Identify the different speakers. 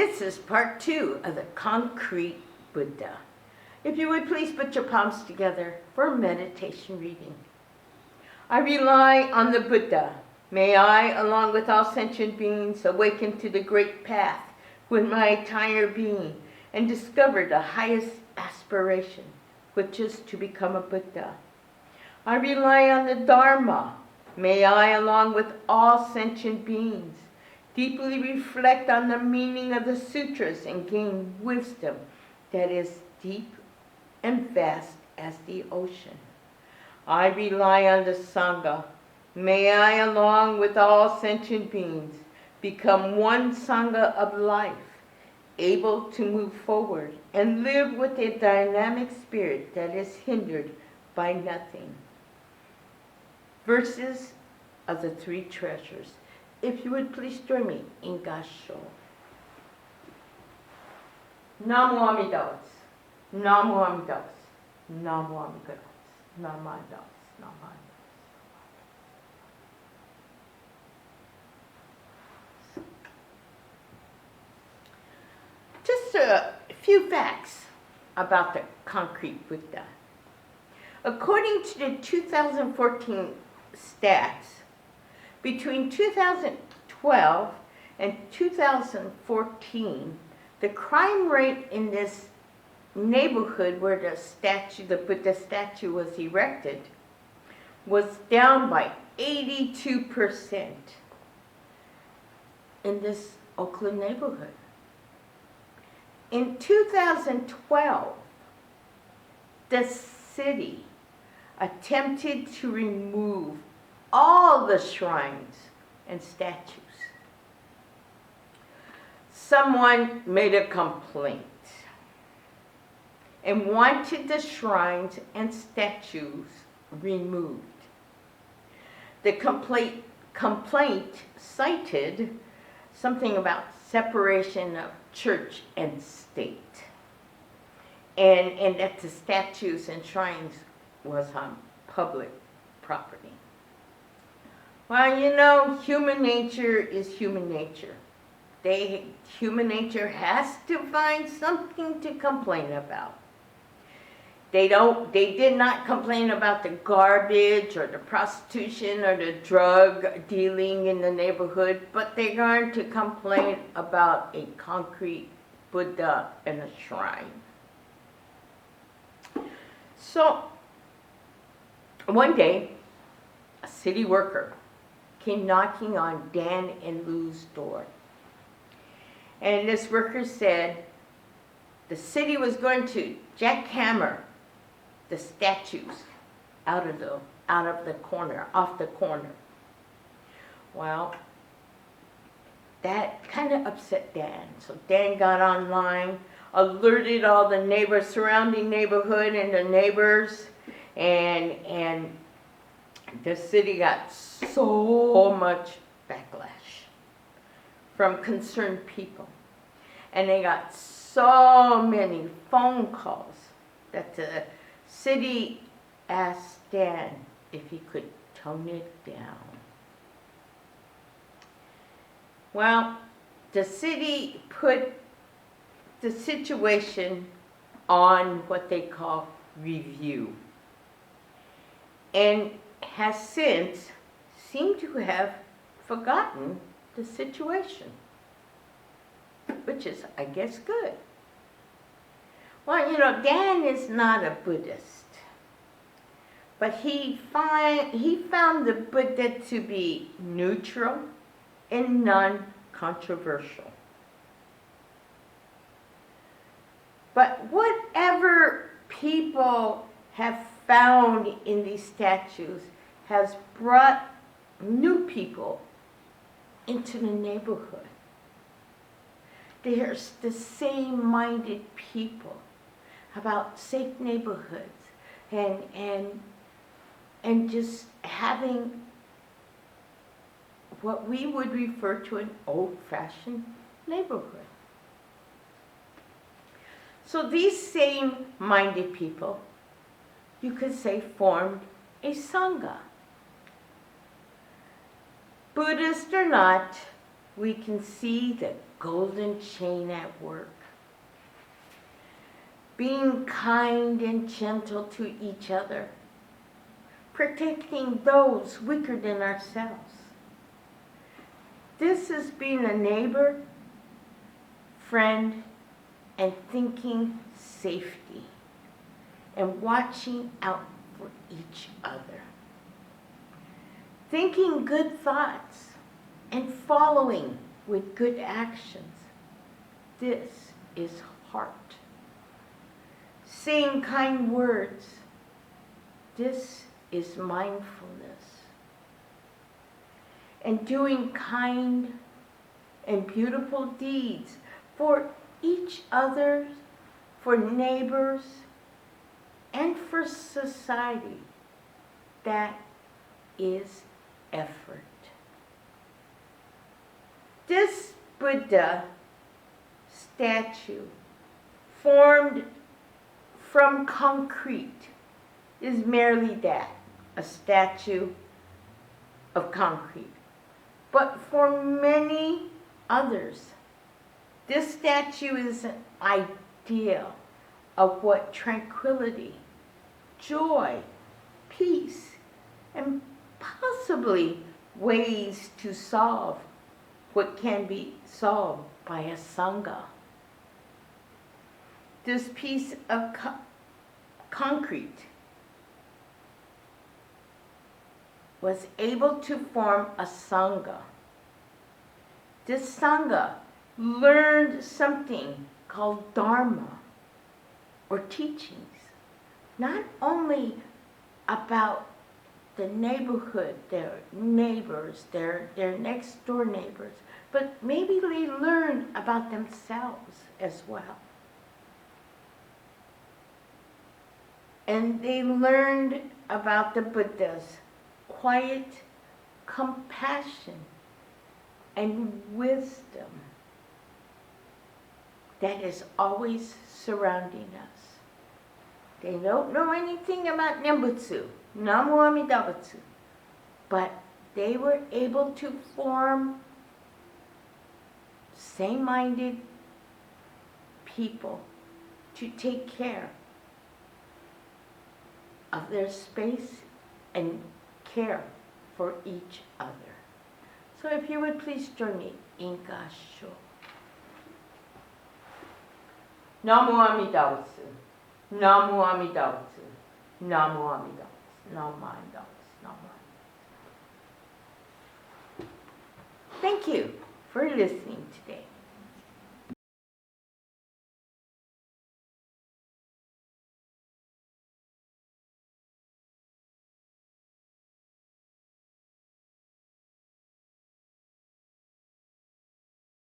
Speaker 1: This is part 2 of the concrete Buddha. If you would please put your palms together for a meditation reading. I rely on the Buddha. May I, along with all sentient beings, awaken to the great path with my entire being and discover the highest aspiration, which is to become a Buddha. I rely on the Dharma. May I, along with all sentient beings, deeply reflect on the meaning of the sutras and gain wisdom that is deep and vast as the ocean. I rely on the Sangha. May I, along with all sentient beings, become one Sangha of life, able to move forward and live with a dynamic spirit that is hindered by nothing. Verses of the Three Treasures. If you would please join me in Gasho. Namo Amidas, Namo Amidas, Namo Amidas, Namo Amidas, Namo Amidas. Just a few facts about the concrete Buddha. According to the 2014 stats, between 2012 and 2014, the crime rate in this neighborhood where the Buddha statue was erected was down by 82% in this Oakland neighborhood. In 2012, the city attempted to remove all the shrines and statues. Someone made a complaint and wanted the shrines and statues removed. The complaint cited something about separation of church and state, and that the statues and shrines was on public property. Well, you know, human nature is human nature. Human nature has to find something to complain about. They did not complain about the garbage or the prostitution or the drug dealing in the neighborhood, but they're going to complain about a concrete Buddha and a shrine. So, one day, a city worker came knocking on Dan and Lou's door. And this worker said the city was going to jackhammer the statues off the corner. Well, that kind of upset Dan. So Dan got online, alerted all the surrounding neighborhood and the neighbors, and the city got so much backlash from concerned people. And they got so many phone calls that the city asked Dan if he could tone it down. Well, the city put the situation on what they call review, and has since seemed to have forgotten the situation, which is, I guess, good. Well, you know, Dan is not a Buddhist, but he found the Buddha to be neutral and non-controversial. But whatever people have found in these statues has brought new people into the neighborhood. There's the same-minded people about safe neighborhoods and just having what we would refer to an old-fashioned neighborhood. So these same-minded people, you could say, formed a Sangha. Buddhist or not, we can see the golden chain at work. Being kind and gentle to each other. Protecting those weaker than ourselves. This is being a neighbor, friend, and thinking safety. And watching out for each other. Thinking good thoughts and following with good actions. This is heart. Saying kind words. This is mindfulness. And doing kind and beautiful deeds for each other, for neighbors, and for society. That is effort. This Buddha statue, formed from concrete, is merely that, a statue of concrete. But for many others, this statue is an ideal of what tranquility, joy, peace, and possibly ways to solve what can be solved by a Sangha. This piece of concrete was able to form a Sangha. This Sangha learned something called Dharma, or teachings, not only about the neighborhood, their neighbors, their next door neighbors, but maybe they learn about themselves as well. And they learned about the Buddha's quiet compassion and wisdom that is always surrounding us. They don't know anything about Nembutsu, Namu Amida Butsu, but they were able to form same-minded people to take care of their space and care for each other. So if you would please join me in Gasho. Namu Amida Butsu. Namu Amida Butsu. Namu Amida Butsu. Namu Amida Butsu. Namu Amida Butsu. Thank you for listening today.